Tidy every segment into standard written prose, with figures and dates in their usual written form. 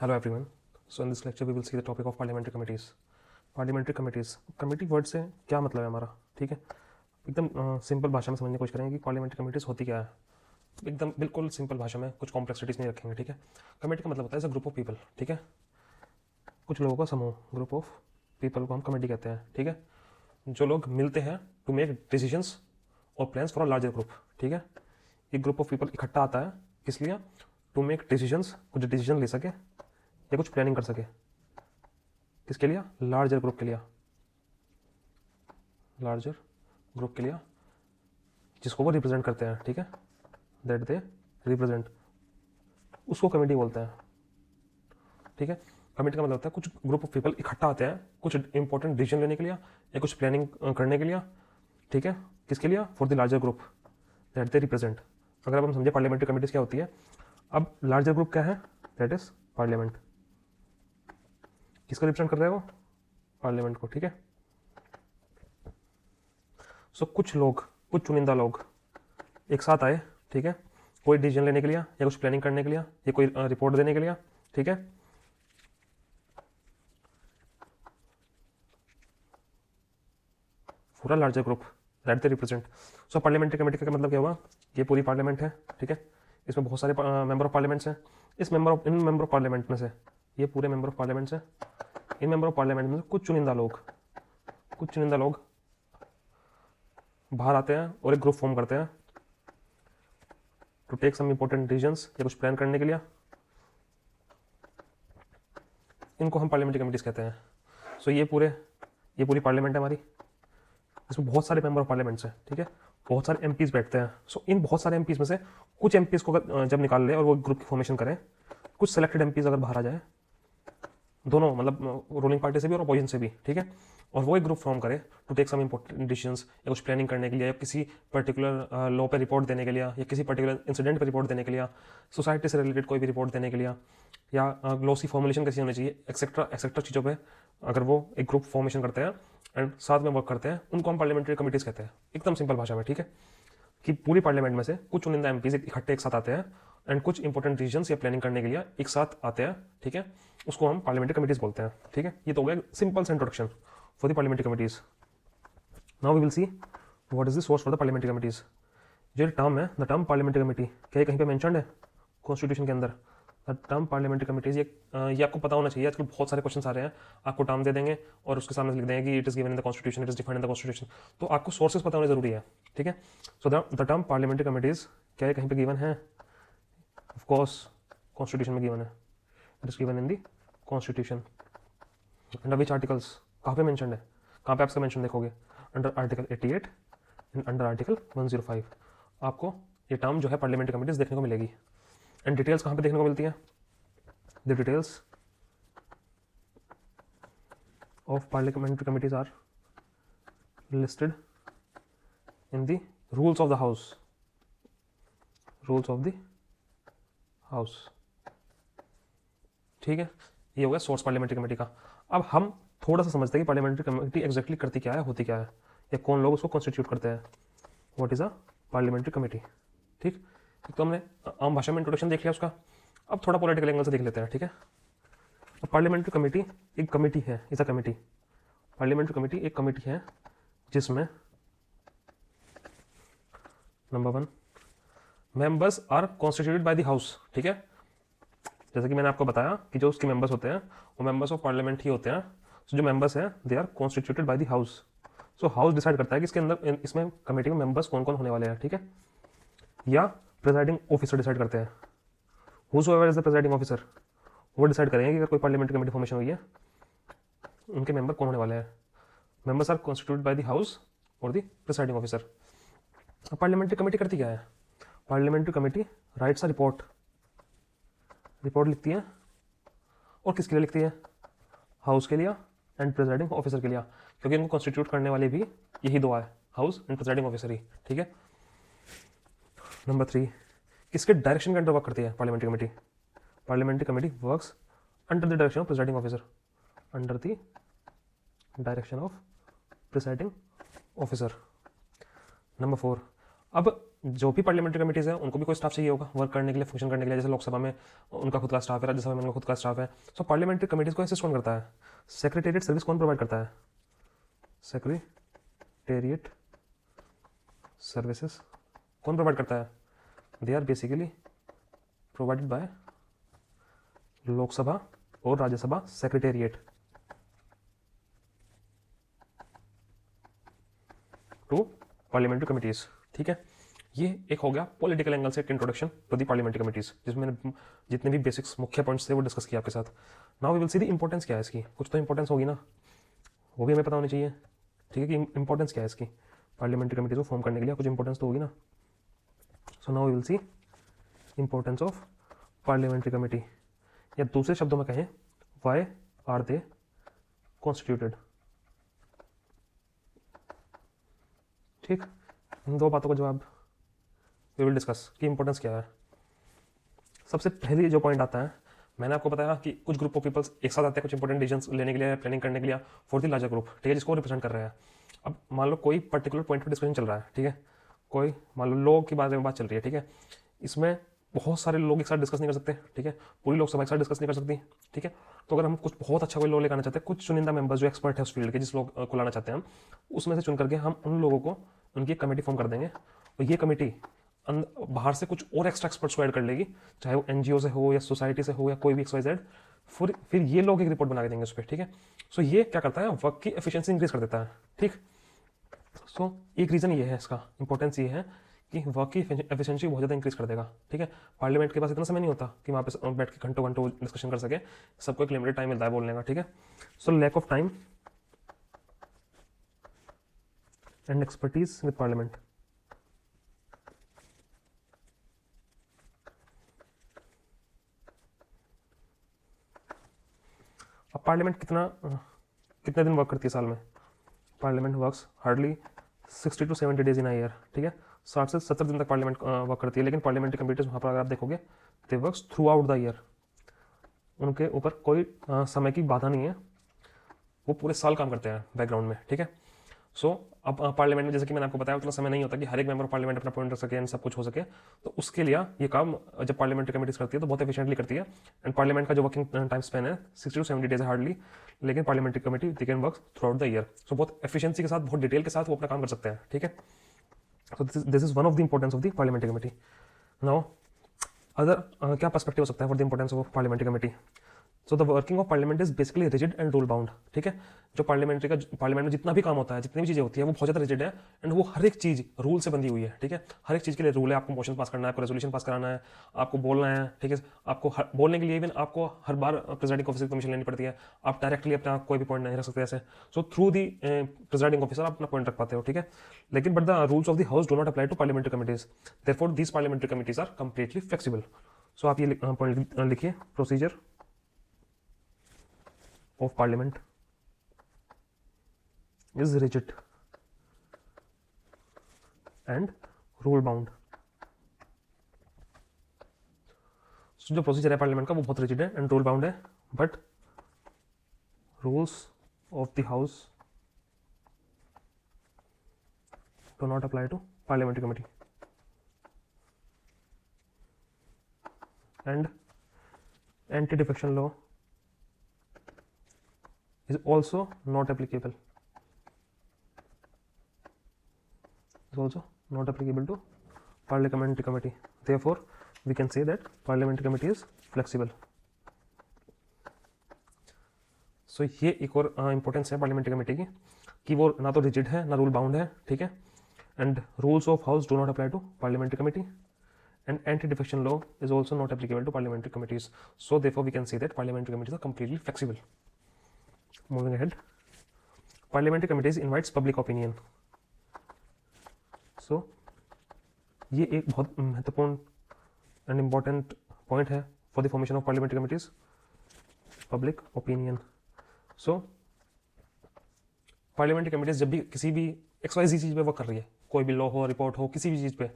Hello everyone. So in this lecture we will see the topic of parliamentary committees. Parliamentary committees, committee word से क्या मतलब है हमारा, ठीक है। एकदम सिंपल भाषा में समझने की कोशिश करेंगे कि पार्लियामेंट्री कमेटीज होती क्या है। एकदम बिल्कुल सिंपल भाषा में, कुछ कॉम्प्लेक्सिटीज नहीं रखेंगे, ठीक है। कमेटी का मतलब होता है as a group of people, ठीक है। कुछ लोगों का समूह, ग्रुप ऑफ पीपल को हम कमेटी कहते हैं, ठीक है। जो लोग मिलते हैं टू मेक डिसीजंस और plans for a larger group, ठीक है। एक ग्रुप ऑफ पीपल इकट्ठा आता है किस लिए, टू मेक डिसीजंस, कुछ डिसीजन ले सके या कुछ प्लानिंग कर सके। किसके लिए, लार्जर ग्रुप के लिए, लार्जर ग्रुप के लिए जिसको वो रिप्रेजेंट करते हैं, ठीक है। दैट दे रिप्रेजेंट, उसको कमेटी बोलते हैं, ठीक है। कमेटी का मतलब होता है कुछ ग्रुप ऑफ पीपल इकट्ठा आते हैं कुछ इंपॉर्टेंट डिसीजन लेने के लिए या कुछ प्लानिंग करने के लिए, ठीक है। किसके लिए, for the larger group that they represent. अगर अब हम समझे पार्लियामेंट्री कमेटीज क्या होती है, अब लार्जर ग्रुप क्या है, दैट इज पार्लियामेंट। किसको रिप्रेजेंट कर रहा है वो, पार्लियामेंट को, ठीक है। सो कुछ लोग, कुछ चुनिंदा लोग एक साथ आए, ठीक है, कोई डिसीजन लेने के लिए या कुछ प्लानिंग करने के लिए या कोई रिपोर्ट देने के लिए, ठीक है। पूरा larger group that they represent. So parliamentary committee का मतलब क्या हुआ, ये पूरी पार्लियामेंट है, ठीक है। इसमें बहुत सारे मेंबर ऑफ पार्लियामेंट्स हैं। इन मेंबर ऑफ पार्लियामेंट में से, ये पूरे मेंबर ऑफ पार्लियामेंट्स हैं, इन मेंबर ऑफ पार्लियामेंट में से कुछ चुनिंदा लोग बाहर आते हैं और एक ग्रुप फॉर्म करते हैं to take some important decisions या कुछ प्लान करने के लिए। इनको हम पार्लियामेंट्री कमेटीज कहते हैं। सो ये पूरी पार्लियामेंट है हमारी, इसमें बहुत सारे मेंबर ऑफ पार्लियामेंट्स हैं, ठीक है। बहुत सारे एमपीज बैठते हैं। सो इन बहुत सारे एमपीज में से कुछ एमपीज को जब निकाल ले और वो ग्रुप की फॉर्मेशन करें, कुछ सेलेक्टेड एमपीज अगर बाहर आ जाए, दोनों मतलब रूलिंग पार्टी से भी और अपोजिशन से भी, ठीक है, और वो एक ग्रुप फॉर्म करे to take some important decisions या कुछ प्लानिंग करने के लिए या किसी पर्टिकुलर लॉ पे रिपोर्ट देने के लिए या किसी पर्टिकुलर इंसिडेंट पे रिपोर्ट देने के लिए, सोसाइटी से रिलेटेड कोई भी रिपोर्ट देने के लिए, या ग्लोसी फॉर्मुलेशन कैसी होनी चाहिए, एक्सेट्रा एक्सेट्रा चीज़ों पे अगर वो एक ग्रुप फॉर्मेशन करते हैं एंड साथ में वर्क करते हैं, उनको हम पार्लियामेंट्री कमेटीज कहते हैं, एकदम सिंपल भाषा में, ठीक है। कि पूरी पार्लियामेंट में से कुछ चुनिंदा एमपीज इकट्ठे एक साथ आते हैं एंड कुछ इंपॉर्टेंट डिसीजंस या प्लानिंग करने के लिए एक साथ आते हैं, ठीक है। उसको हम पार्लियामेंट्री कमेटीज बोलते हैं, ठीक है। ये तो हो गया सिंपल सा introduction for the parliamentary committees. Now we will see what is the source for the parliamentary committees. जो टर्म है, द टर्म पार्लियामेंट्री कमेटी, क्या ये कहीं पे मेंशन्ड है कॉन्स्टिट्यूशन के अंदर? द टर्म पार्लियामेंट्री कमेटीज, ये आपको पता होना चाहिए। आजकल बहुत सारे क्वेश्चन आ रहे हैं, आपको टर्म दे देंगे और उसके सामने लिख देंगे कि it is given in the constitution, it is defined in the constitution. तो आपको सोर्सेज पता होने जरूरी है, ठीक है। So the term parliamentary committees क्या है, कहीं पे गिवन है? ऑफ कोर्स कॉन्स्टिट्यूशन में गिवन है, it is given in the constitution. Under which articles, कहाँ पे मेंशन्ड है, कहाँ पे आपसे मेंशन देखोगे? Under article 88 and under article 105 आपको ये टर्म जो है पार्लियामेंट्री कमेटीज देखने को मिलेगी। एंड डिटेल्स कहाँ पे देखने को मिलती है? The details of parliamentary committees are listed in the rules of the house, rules of the house, ठीक है। ये हो गया सोर्स पार्लियामेंट्री कमेटी का। अब हम थोड़ा सा समझते हैं कि पार्लियामेंट्री कमेटी एग्जैक्टली करती क्या है, होती क्या है, या कौन लोग उसको कॉन्स्टिट्यूट करते हैं। What is a parliamentary committee, ठीक। तो हमने आम भाषा में इंट्रोडक्शन देख लिया उसका, अब थोड़ा पॉलिटिकल एंगल से देख लेते हैं, ठीक है। पार्लियामेंट्री कमेटी एक कमेटी है, is a committee. Parliamentary committee एक कमेटी है जिसमें number 1 members are constituted by the house, ठीक है। जैसे कि मैंने आपको बताया कि जो उसके मेंबर्स होते हैं वो मेंबर्स ऑफ पार्लियामेंट ही होते हैं। सो जो मेंबर्स हैं they are constituted by the house. So house decide करता है कि इसके अंदर इसमें कमेटी में मेंबर्स कौन कौन होने वाले हैं, ठीक है। या प्रिजाइडिंग ऑफिसर डिसाइड करते हैं, whosoever is the presiding officer, वो डिसाइड करेंगे कि अगर कोई पार्लियामेंट्री कमेटी फॉर्मेशन हुई है उनके मेंबर कौन होने वाले हैं। Members are constituted by the house और the presiding officer. Parliamentary committee करती क्या है? Parliamentary committee writes a report, report लिखती है, और किसके लिए लिखती है? हाउस के लिए एंड प्रिजाइडिंग ऑफिसर के लिए, क्योंकि इनको कॉन्स्टिट्यूट करने वाले भी यही दो है, हाउस एंड प्रिजाइडिंग ऑफिसर ही, ठीक है। नंबर 3 किसके डायरेक्शन के अंडर वर्क करती है parliamentary committee? Parliamentary committee works under the direction of presiding officer, under the direction of presiding officer. Number 4 अब जो भी पार्लियामेंट्री कमिटीज़ है उनको भी कोई स्टाफ चाहिए होगा वर्क करने के लिए, फंक्शन करने के लिए। जैसे लोकसभा में उनका खुद का स्टाफ है, राज्यसभा में उनका खुद का स्टाफ है। सो पार्लियामेंट्री कमिटीज़ को असिस्ट कौन करता है? सेक्रेटेरिएट सर्विस कौन प्रोवाइड करता है? सेक्रेटेरिएट सर्विसेज कौन प्रोवाइड करता है? They are basically provided by Lok Sabha और Rajya Sabha secretariat to parliamentary committees. ठीक है, ये एक हो गया पॉलिटिकल एंगल से एक introduction to the parliamentary committees, जिसमें मैंने जितने भी बेसिक्स मुख्य पॉइंट्स थे वो डिस्कस किया आपके साथ। Now we will see the importance क्या है इसकी। कुछ तो इंपॉर्टेंस होगी ना, वो भी हमें पता होनी चाहिए। ठीक है, कि इंपॉर्टेंस क्या है इसकी, पार्लियामेंट्री कमिटीज को फॉर्म करने के लिए कुछ इंपॉर्टेंस तो होगी ना। So now we will see importance of parliamentary committee, या दूसरे शब्दों में कहें वाई आर दे कॉन्स्टिट्यूटेड। ठीक, इन दो बातों का जवाब वी विल डिस्कस कि इंपॉर्टेंस क्या है। सबसे पहले जो पॉइंट आता है, मैंने आपको बताया कि कुछ ग्रुप ऑफ पीपल्स एक साथ आते हैं कुछ इंपॉर्टेंट डिसीजन लेने के लिए, प्लानिंग करने के लिए फॉर द लार्जर ग्रुप। ठीक है, जिसको रिप्रेजेंट कर रहे हैं। अब मान लो कोई पर्टिकुलर पॉइंट पर डिस्कशन चल रहा है, ठीक है, कोई मान लो लॉ के बारे में बात चल रही है, ठीक है, इसमें बहुत सारे लोग एक साथ डिस्कस नहीं कर सकते। ठीक है, पूरी लोकसभा एक साथ डिस्कस नहीं कर सकती। ठीक है, तो अगर हम कुछ बहुत अच्छा कोई लॉ लेकर आना चाहते हैं, कुछ चुनिंदा मेंबर्स जो एक्सपर्ट है उस फील्ड के, जिस लोग को लाना चाहते हैं हम, उसमें से चुन करके हम उन लोगों को उनकी कमेटी फॉर्म कर देंगे, और ये कमेटी बाहर से कुछ और एक्स्ट्रा एक्सपर्ट्स को ऐड कर लेगी, चाहे वो एनजीओ से हो या सोसाइटी से हो या कोई भी XYZ। फिर ये लोग एक रिपोर्ट बना के देंगे उस पर। ठीक है, सो ये क्या करता है, वर्क की एफिशिएंसी इंक्रीज कर देता है। ठीक, सो एक रीज़न ये है, इसका इंपॉर्टेंस ये है कि वर्क की एफिशिएंसी बहुत ज़्यादा इंक्रीज कर देगा। ठीक है, पार्लियामेंट के पास इतना समय नहीं होता कि वहाँ पे बैठ के घंटों घंटों डिस्कशन कर सके, सबको एक लिमिटेड टाइम मिलता है बोलने का। ठीक है, so lack of time and expertise with parliament. अब पार्लियामेंट कितने दिन वर्क करती है साल में? Parliament works hardly 60 to 70 days in a year. ठीक है, 60 से 70 दिन तक पार्लियामेंट वर्क करती है। लेकिन पार्लियामेंट्री कमिटीज वहाँ पर अगर आप देखोगे, they works throughout the year. उनके ऊपर कोई समय की बाधा नहीं है, वो पूरे साल काम करते हैं बैकग्राउंड में। ठीक है, सो अब पार्लियामेंट में जैसे कि मैंने आपको बताया उतना समय नहीं होता कि हर एक मेंबर ऑफ पार्लियामेंट अपना पॉइंट रख सके एंड सब कुछ हो सके। तो उसके लिए ये काम जब पार्लियामेंट्री कमिटीज करती है तो बहुत एफिशिएंटली करती है। एंड पार्लियामेंट का जो वर्किंग टाइम स्पेन है 60 to 70 डेज हार्डली, लेकिन parliamentary committee they can work throughout the year. So बहुत एफिशिएंसी के साथ, बहुत डिटेल के साथ वो अपना काम कर सकते हैं। ठीक है, so this is one of the importance of the parliamentary committee. Now other क्या पर्सपेक्टिव हो सकता है for the importance of parliamentary committee? So the working of parliament is basically rigid and rule bound. ठीक है, जो parliament में जितना भी काम होता है, जितनी भी चीज़ें होती है, वो बहुत ज़्यादा रिजिड है एंड वो हर एक चीज़ रूल से बंधी हुई है। ठीक है, हर एक चीज़ के लिए रूल है। आपको मोशन पास करना है, आपको रेजोल्यूशन पास कराना है, आपको बोलना है। ठीक है, आपको बोलने के लिए इवन आपको हर बार प्रेसिडिंग ऑफिसर की परमिशन लेनी पड़ती है। आप डायरेक्टली अपना कोई भी पॉइंट नहीं रख सकते ऐसे। So through the presiding officer आप अपना पॉइंट रख पाते हो। ठीक है, लेकिन but the rules of the house do not apply to parliamentary committees, therefore these parliamentary committees are completely flexible. So आप ये पॉइंट लिखिए, procedure of parliament is rigid and rule bound। so जो प्रोसीजर है parliament का वो बहुत rigid है and rule bound है, but rules of the house do not apply to parliamentary committee and anti defection law is also not applicable, is also not applicable to parliamentary committee, therefore we can say that parliamentary committee is flexible। so ये एक और importance है parliamentary committee की कि वो ना तो rigid है ना रूल बाउंड है। ठीक है, and rules of house do not apply to parliamentary committee and anti-defection law is also not applicable to parliamentary committees, so therefore we can say that parliamentary committees are completely flexible। Moving ahead, parliamentary committees invites public opinion। so ये एक बहुत महत्वपूर्ण and important point है for the formation of parliamentary committees, public opinion. So parliamentary committees जब भी किसी भी XYZ चीज़ पे वर्क कर रही है, कोई भी लॉ हो, रिपोर्ट हो, किसी भी चीज़ पे,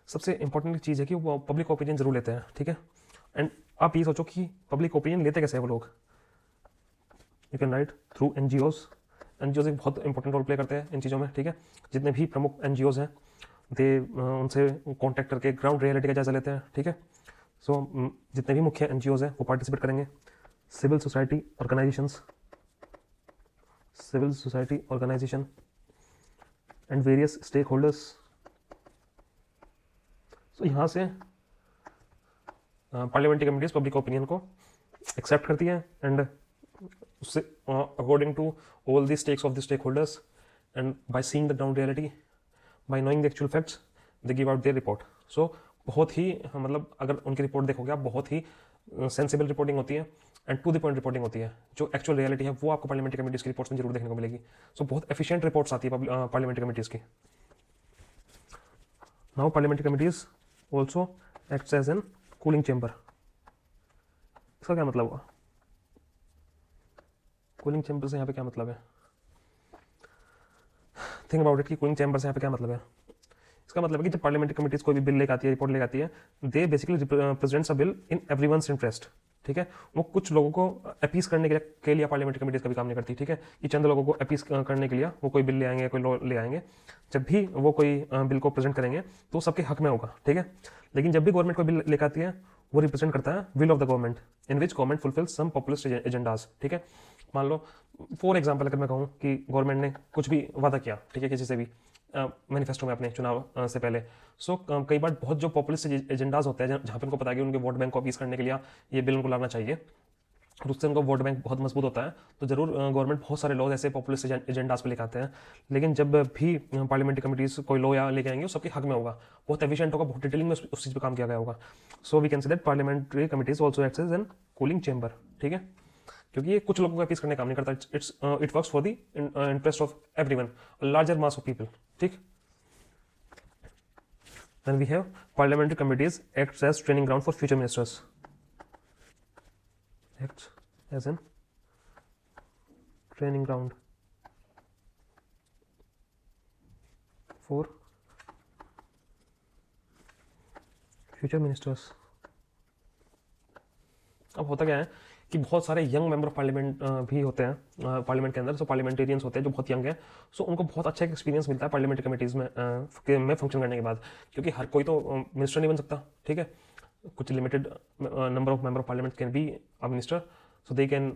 सबसे इंपॉर्टेंट चीज़ है कि वो पब्लिक ओपिनियन जरूर लेते हैं। ठीक है, एंड आप ये सोचो कि पब्लिक ओपिनियन लेते कैसे हैं वो लोग। You can write through NGOs. NGOs एक बहुत इंपॉर्टेंट रोल प्ले करते हैं इन चीज़ों में। ठीक है, जितने भी प्रमुख एनजीओज हैं दे उनसे कांटेक्ट करके ग्राउंड रियलिटी का जायजा लेते हैं, ठीक है। सो जितने भी मुख्य एनजीओज हैं वो पार्टिसिपेट करेंगे। Civil society organisation and various stakeholders. So यहाँ से पार्लियामेंट्री कमिटीज पब्लिक ओपिनियन को एक्सेप्ट करती है एंड उससे according to all the stakes of the stakeholders and by seeing the ground reality, by knowing the actual facts, they give out their report. So बहुत ही मतलब अगर उनकी report देखोगे आप, बहुत ही सेंसिबल रिपोर्टिंग होती है and to the point reporting होती है। जो एक्चुअल रियलिटी है वो आपको पार्लियामेंट्री कमिटीज की रिपोर्ट्स में जरूर देखने को मिलेगी। सो बहुत एफिशिएंट रिपोर्ट्स आती है पार्लियामेंट्री कमिटीज की। Now parliamentary committees also acts as an cooling chamber. इसका क्या मतलब हुआ? कूलिंग चेंबर से यहाँ पे क्या मतलब है? थिंक अबाउट इट कि कूलिंग चेंबर से यहाँ पे क्या मतलब है। इसका मतलब है कि जब पार्लियामेंट्री कमिटीज कोई भी बिल लेकर आती है, रिपोर्ट लेकर आती है, they basically represents a bill in everyone's interest, ठीक है। वो कुछ लोगों को अपीज करने के लिए पार्लियामेंट्री कमिटीज कभी काम नहीं करती, ठीक है, कि चंद लोगों को अपीज करने के लिए वो कोई बिल ले आएंगे, कोई लॉ ले आएंगे। जब भी वो कोई बिल को प्रेजेंट करेंगे तो सबके हक में होगा, ठीक है। लेकिन जब भी गवर्नमेंट कोई बिल लेकर आती है वो रिप्रेजेंट करता है will of the government in which government fulfils some populist agendas, ठीक है। मान लो फॉर एग्जाम्पल अगर मैं कहूँ कि गवर्नमेंट ने कुछ भी वादा किया, ठीक है, किसी से भी मैनिफेस्टो में अपने चुनाव से पहले। सो कई बार बहुत जो पॉपुलिस्ट एजेंडाज होते हैं जहाँ पे उनको पता है कि उनके वोट बैंक को अपीज करने के लिए ये बिल उनको लाना चाहिए और उससे उनका वोट बैंक बहुत मजबूत होता है, तो जरूर गवर्नमेंट बहुत सारे लॉज ऐसे पॉपुलिस्ट एजेंडाज पे लेकर आते हैं। लेकिन जब भी पार्लियामेंट्री कमिटीज कोई लॉ या लेके आएंगे वो सबके हक में होगा, बहुत एफिशिएंट होगा, बहुत डिटेलिंग में उस चीज़ पे काम किया गया होगा। So we can say that parliamentary committees also acts as an cooling chamber, ठीक है, क्योंकि ये कुछ लोगों को अपीज करने का काम नहीं करता। It works for the interest of everyone, larger mass of people, ठीक। Then we have parliamentary committees acts as training ground for future ministers. Acts as an training ground for future ministers. अब होता क्या है कि बहुत सारे young member of parliament भी होते हैं पार्लियामेंट के अंदर। सो पार्लियामेंटेरियंस होते हैं जो बहुत यंग है। सो उनको बहुत अच्छा एक्सपीरियंस मिलता है पार्लियामेंट्री कमिटीज़ में फंक्शन करने के बाद, क्योंकि हर कोई तो मिनिस्टर नहीं बन सकता, ठीक है। कुछ limited number of member of parliament can be a minister, so they can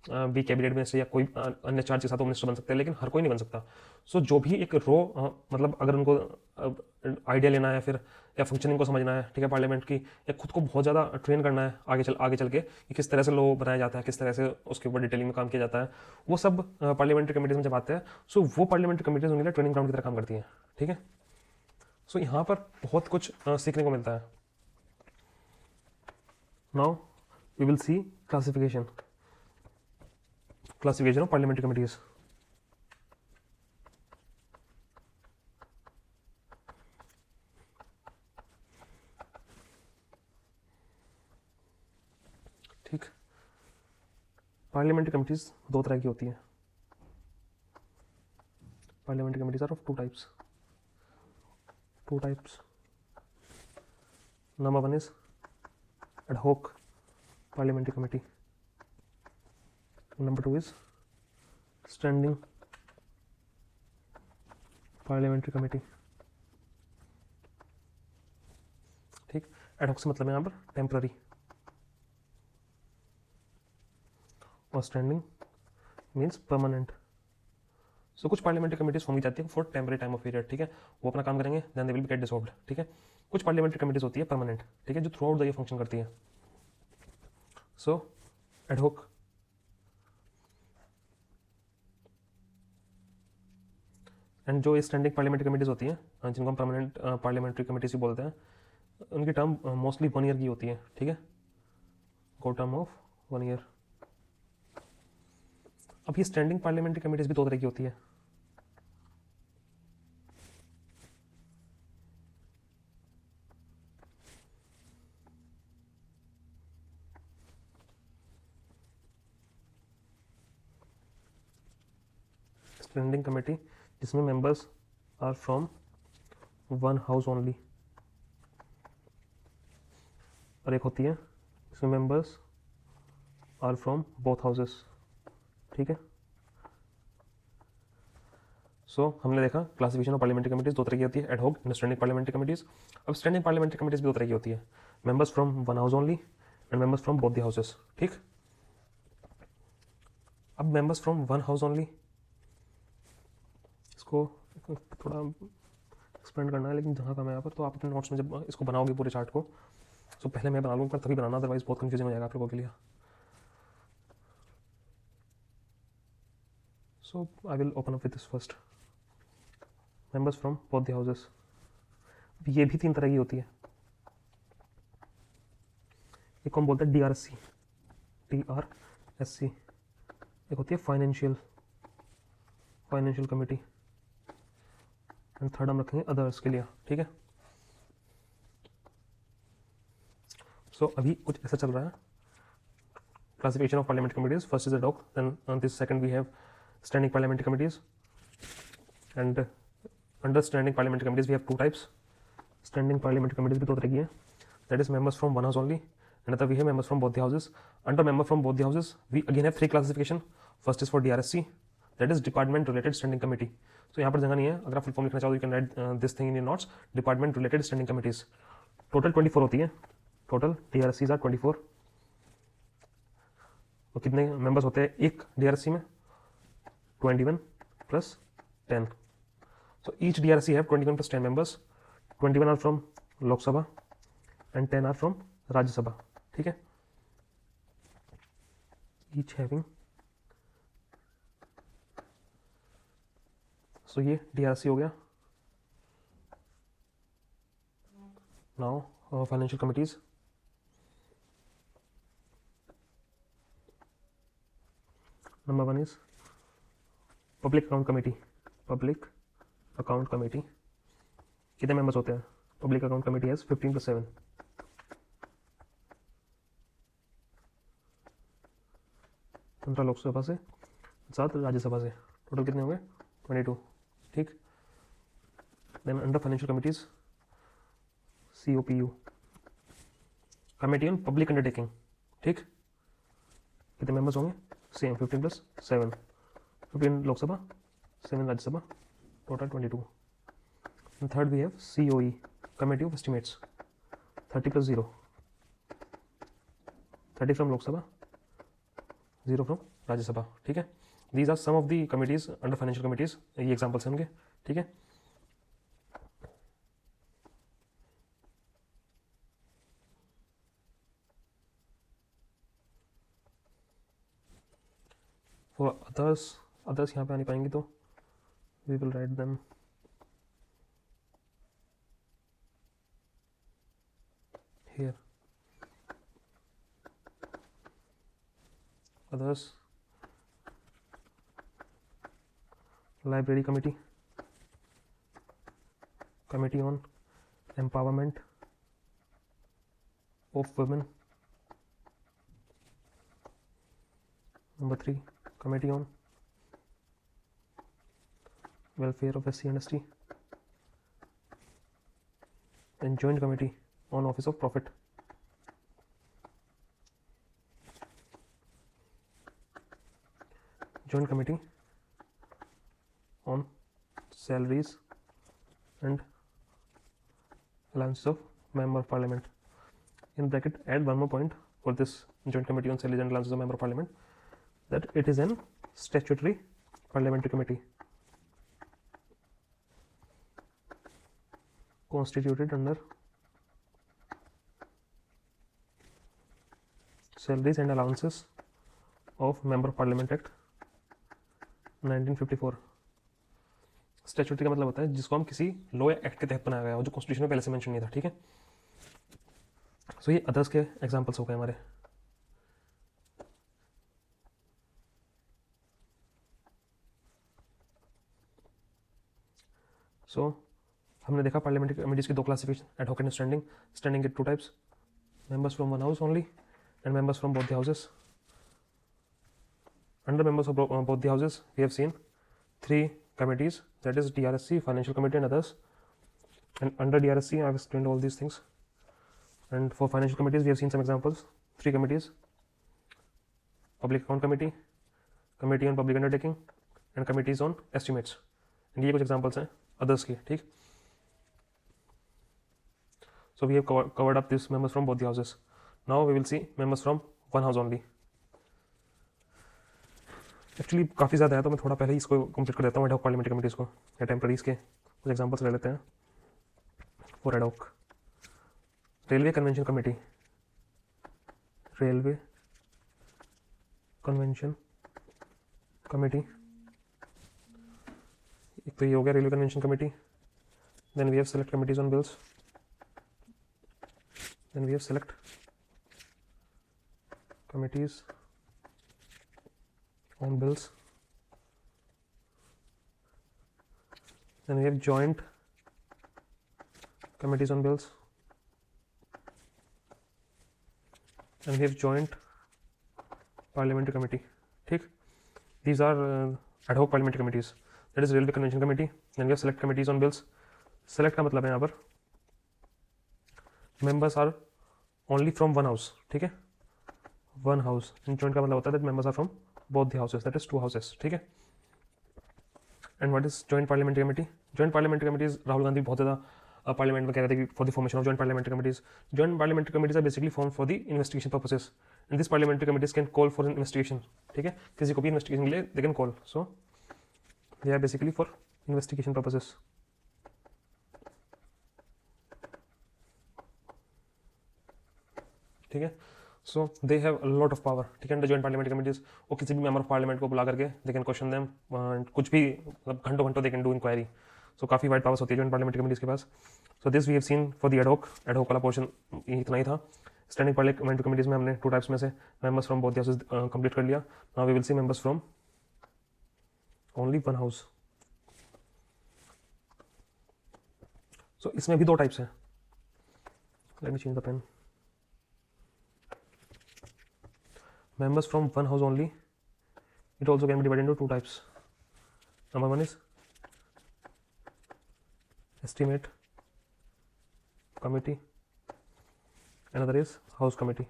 be cabinet minister या कोई अन्य चार्ज के साथ वो मिनिस्टर बन सकते हैं, लेकिन हर कोई नहीं बन सकता। सो जो भी एक मतलब अगर उनको आइडिया लेना है फिर या फंक्शनिंग को समझना है, ठीक है, पार्लियामेंट की, या खुद को बहुत ज़्यादा ट्रेन करना है आगे चल के कि किस तरह से लॉ बनाया जाता है, किस तरह से उसके ऊपर डिटेलिंग में काम किया जाता है, वो सब पार्लियामेंट्री कमिटीज में जब आते हैं। सो वो पार्लियामेंट्री कमिटीज उनके लिए ट्रेनिंग ग्राउंड की तरह काम करती हैं, ठीक है। सो यहाँ पर बहुत कुछ सीखने को मिलता है। Now we will see classification of parliamentary committees. ठीक, पार्लियामेंट्री कमिटीज दो तरह की होती है। Parliamentary committees are of two types. Number one is ad hoc parliamentary committee. Number two is standing parliamentary committee. ठीक, ad hoc से मतलब यहाँ पर टेम्पररी और स्टैंडिंग मीन्स परमानेंट। सो कुछ पार्लियामेंट्री कमिटीज फॉर्म की जाती है for temporary time of period, ठीक है, वो अपना काम करेंगे, then they will be get dissolved, ठीक है। कुछ पार्लियामेंट्री कमिटीज होती है परमानेंट, ठीक है, जो through out the year function करती है। सो एड होक एंड जो स्टैंडिंग पार्लियामेंट्री कमिटीज होती हैं जिनको हम परमानेंट पार्लियामेंट्री कमिटीज भी बोलते हैं, उनकी टर्म मोस्टली 1 ईयर की होती है, ठीक है, गो टर्म ऑफ 1 ईयर। अब ये स्टैंडिंग पार्लियामेंट्री कमिटीज भी दो तरह की होती है। स्टैंडिंग कमेटी जिसमें members are from one house only, और एक होती है जिसमें members are from both houses, ठीक है। सो हमने देखा क्लासिफिकेशन ऑफ पार्लियामेंट्री कमिटीज दो तरह की होती है, ad hoc and standing parliamentary committees. अब स्टैंडिंग पार्लियामेंट्री कमिटीज भी दो तरह की होती है, members from one house only and members from both the houses. ठीक, अब members from one house only, इसको थोड़ा एक्सप्लेन करना है, लेकिन जहाँ का मैं यहाँ पर, तो आप अपने नोट्स में जब इसको बनाओगे पूरे चार्ट को, तो पहले मैं बना लूँगा तभी बनाना, अदरवाइज बहुत कंफ्यूजिंग हो जाएगा आप लोगों के लिए। So I will open up with this first, members from both the houses. ये भी तीन तरह की होती है, एक कौन बोलते हैं DRSC, TRSC, एक होती है फाइनेंशियल कमेटी, एंड थर्ड हम रखेंगे अदर्स के लिए। ठीक है, सो अभी कुछ ऐसा चल रहा है, classification of parliamentary committees, first is ad hoc, then on this second we have standing parliamentary committees, and under standing parliamentary committees we have two types, standing parliamentary committees भी दो तरह की है, that is members from one house only, and other we have members from both the houses. Under member from both the houses we again have three classification, first is for DRSC, that is department related standing committee. So यहाँ पर जगह नहीं है, अगर आप full form लिखना चाहो, you can write this thing in your notes, department related standing committees. Total 24 होती है, टोटल DRSCs are 24। तो कितने मेंबर्स होते हैं एक DRSC में? 21 plus 10. So each DRSC have 21 plus 10 members. 21 are from Lok Sabha and 10 are from Rajya Sabha. ठीक है, each having, so ये DRSC हो गया। Now financial committees, number one is public account committee। कितने मेंबर्स होते हैं? Public account committee has 15 plus 7, 15 Lok Sabha से, 7 राज्यसभा से, टोटल कितने होंगे? 22। ठीक, then under financial committees COPU, committee on public undertaking. ठीक, कितने मेंबर्स होंगे? Same 15 plus 7, 15 Lok Sabha, 7 Rajya Sabha, total 22। And third we have COE, Committee of Estimates, 30 plus 0, 30 from Lok Sabha, 0 from Rajya Sabha। ठीक है, these are some of the committees under financial committees, ये examples हैं उनके। ठीक है, for others यहाँ पे आ नहीं पाएंगी, तो we will write them here। others, library committee, committee on empowerment of women, number 3 committee on welfare of SC and ST, and joint committee on office of profit। joint committee on salaries and allowances of member of parliament, in bracket add one more point for this joint committee on salaries and allowances of member of parliament, that it is an statutory parliamentary committee constituted under salaries and allowances of member of parliament act 1954। Statutory का मतलब होता है जिसको हम किसी law या act के तहत बनाया गया हो, जो कॉन्स्टिट्यूशन में पहले से मेंशन नहीं था। ठीक है, सो ये अदर्स के एग्जांपल्स हो गए हमारे। सो हमने देखा पार्लियामेंट्री कमिटीज की दो classification, ad hoc and standing. Standing के two types, members from one house only and members from both the houses. Under members of both the houses, we have seen 3 committees, that is DRSC, Financial Committee and others. And under DRSC, I have explained all these things. And for Financial Committees, we have seen some examples. 3 committees: Public Account Committee, Committee on Public Undertaking, and Committees on Estimates. ये कुछ examples हैं others के, ठीक। So we have covered up this members from both the houses. Now we will see members from one house only. Actually काफ़ी ज़्यादा है तो मैं थोड़ा पहले ही इसको कंप्लीट कर देता हूँ एडहॉक पार्लियामेंट्री कमिटीज़ को या टेम्पररीज के कुछ एग्जांपल्स ले लेते हैं for ad hoc. Railway convention committee, railway convention committee, एक तो ये हो गया railway convention committee. Then we have select committees on bills, then we have select committees on bills, then we have joint committees on bills, and we have joint parliamentary committee, ठीक। these are ad hoc parliamentary committees, that is railway convention committee, then we have select committees on bills। select का मतलब है यहाँ पर members are only from one house, ठीक है, one house। and joint का मतलब होता है that members are from both the houses, that is two houses, ठीक है। And what is joint parliamentary committee? Joint parliamentary committees Rahul Gandhi बहुत ज़्यादा पार्लियामेंट में कह रहे थे कि for the formation of joint parliamentary committees. Joint parliamentary committees are basically form for the investigation purposes and this parliamentary committees can call for investigation, ठीक है, किसी को भी इन्वेस्टिगेशन के लिए they can call. So they are basically for investigation purposes. ठीक है, so they have a lot of power, ठीक है, अंडर जॉइंट पार्लियामेंट्री कमिटीज। वो किसी भी मेंबर ऑफ पार्लियामेंट को बुला करके दे कैन क्वेश्चन देम, कुछ भी मतलब घंटों घंटों they can do inquiry. So काफ़ी वाइड पावर्स होती है जॉइंट पार्लियामेंट्री कमिटीज के पास। So this we have seen for the ad hoc वाला पोर्शन इतना ही था। स्टैंडिंग पार्लियामेंट्री कमिटीज में हमने टू टाइप्स में से members from both the houses complete कर लिया। Now we will see members from only one house. So इसमें भी दो टाइप्स हैं। Let me change the pen. Members from one house only, it also can be divided into two types. Number one is estimate committee, another is house committee,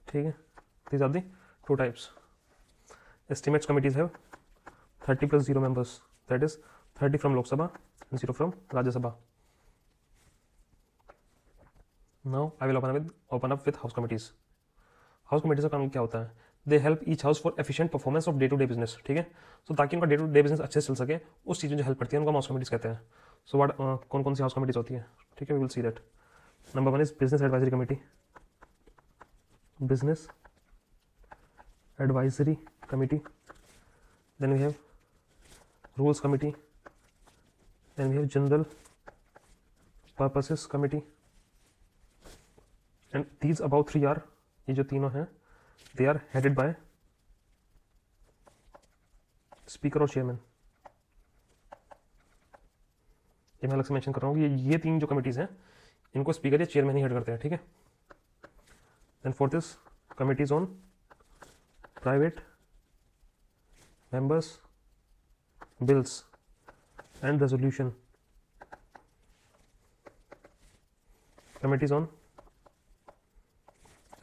ठीक है। These are the two types. Estimates committees have 30 plus 0 members, that is 30 from Lok Sabha and 0 from Rajya Sabha. Now I will open up with house committees. House committees का काम क्या होता है? They help each house for efficient performance of day to day business, ठीक है। सो ताकि उनका day to day business अच्छे से चल सके, उस चीज़ में जो हेल्प करती है उनको हाउस कमेटीज कहते हैं। सो व्हाट कौन कौन सी हाउस कमेटीज होती है, ठीक है, we will see that. Number one is business advisory committee, business advisory committee. Then we have rules committee, then we have general purposes committee. And these about three are, ये जो तीनों हैं, they are headed by speaker और chairman. ये मैं अलग से mention कर रहा हूँ कि ये तीन जो कमिटीज हैं इनको स्पीकर या चेयरमैन ही हेड करते हैं, ठीक है। Then fourth is committees on private members bills and resolution, committees on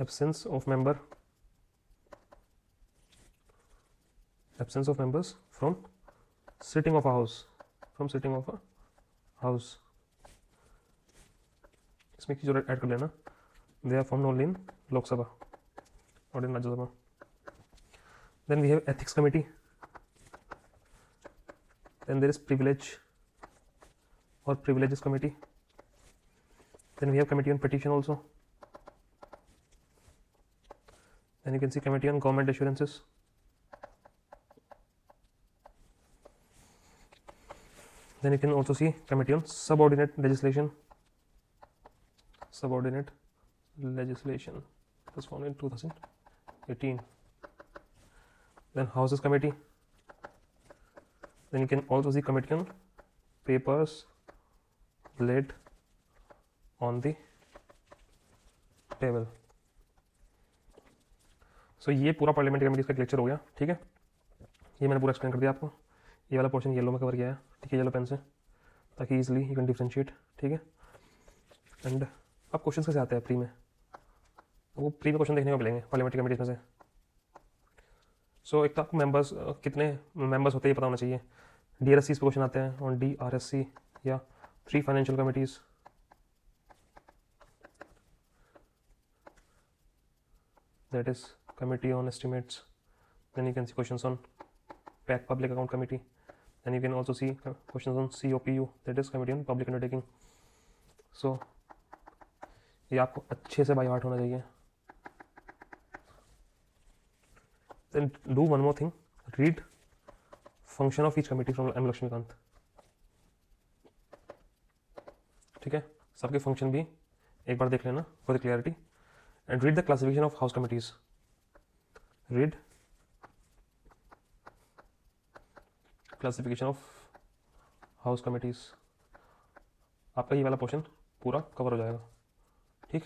absence of members from sitting of a house, इसमें की जरूरत ऐड कर लेना। They are formed only in Lok Sabha और in Rajya Sabha. Then we have ethics committee, then there is privilege और privileges committee. Then we have committee on petition also. Then you can see committee on government assurances. Then you can also see committee on subordinate legislation. Subordinate legislation was formed in 2018. Then houses committee. Then you can also see committee on papers laid on the table. सो ये पूरा parliamentary committees का lecture हो गया, ठीक है। ये मैंने पूरा एक्सप्लेन कर दिया आपको। ये वाला पोर्शन येलो में कवर किया है, ठीक है, येलो पेन से, ताकि इजीली यू कैन डिफरेंशिएट, ठीक है। एंड अब क्वेश्चन कैसे आते हैं प्री में, वो प्री में क्वेश्चन देखने को मिलेंगे पार्लियामेंट्री कमेटीज में से। सो एक तो आपको मेंबर्स कितने मेंबर्स होते हैं ये पता होना चाहिए। DRSC पे क्वेश्चन आते हैं ऑन DRSC या 3 financial committees. That is Committee on Estimates. Then you can see questions on PAC, Public Account Committee. Then you can also see questions on COPU, that is Committee on Public Undertaking. So ये आपको अच्छे से by heart होना चाहिए। Then do one more thing, read function of each committee from M. Lakshmikant. ठीक है, सबके function भी एक बार देख लेना for the clarity. And read the classification of house committees. Read classification of house committees, आपका ये वाला पोर्शन पूरा कवर हो जाएगा। ठीक,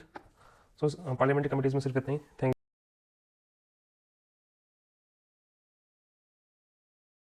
सो पार्लियामेंट्री कमिटीज में सिर्फ इतना ही। थैंक